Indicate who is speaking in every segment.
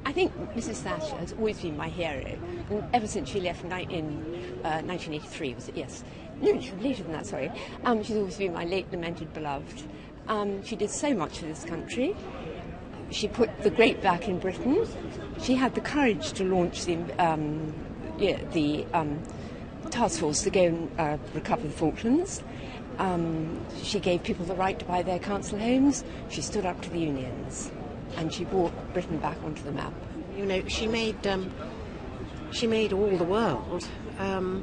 Speaker 1: I think Mrs Thatcher has always been my hero, and ever since she left in 1983, was it? Yes. No, later than that, sorry. She's always been my late lamented beloved. She did so much for this country. She put the great back in Britain. She had the courage to launch the task force to go and recover the Falklands. She gave people the right to buy their council homes. She stood up to the unions, and she brought Britain back onto the map.
Speaker 2: You know, she made all the world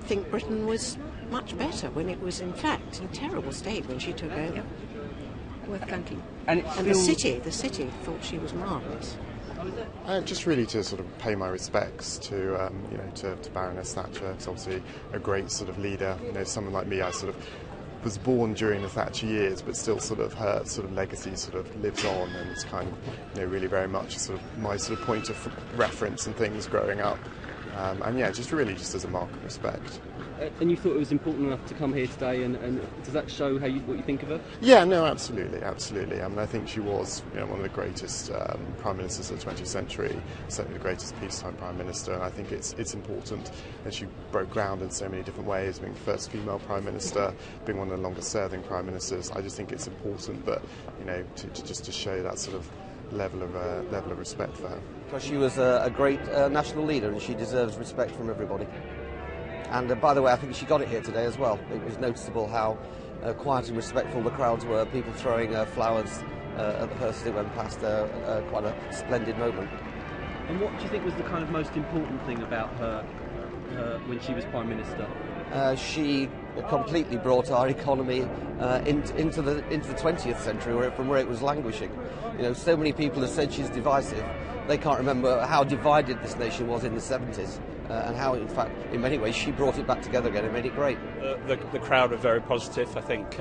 Speaker 2: think Britain was much better when it was, in fact, in a terrible state when she took over.
Speaker 1: Worth counting.
Speaker 2: And the city thought she was marvellous.
Speaker 3: Just really to sort of pay my respects to to Baroness Thatcher. It's obviously a great sort of leader. You know, someone like me, I sort of was born during the Thatcher years, but still sort of her sort of legacy sort of lives on, and it's kind of really very much sort of my sort of point of reference and things growing up. And yeah, just as a mark of respect.
Speaker 4: And you thought it was important enough to come here today, and does that show what you think of her?
Speaker 3: Yeah, no, absolutely. I mean, I think she was one of the greatest prime ministers of the 20th century, certainly the greatest peacetime prime minister, and I think it's important that she broke ground in so many different ways, being the first female prime minister, being one of the longest serving prime ministers. I just think it's important that, to show that sort of level of respect for her.
Speaker 5: Because she was a great national leader, and she deserves respect from everybody. And by the way, I think she got it here today as well. It was noticeable how quiet and respectful the crowds were, people throwing flowers at the hearse as it went past, quite a splendid moment.
Speaker 4: And what do you think was the kind of most important thing about her when she was Prime Minister?
Speaker 5: She completely brought our economy into the 20th century, from where it was languishing. You know, so many people have said she's divisive. They can't remember how divided this nation was in the 70s. And how, in fact, in many ways, she brought it back together again and made it great.
Speaker 6: The crowd are very positive. I think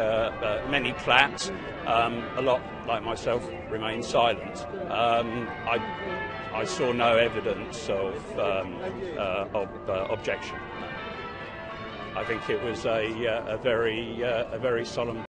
Speaker 6: many clapped. A lot, like myself, remained silent. I saw no evidence of objection. I think it was a very solemn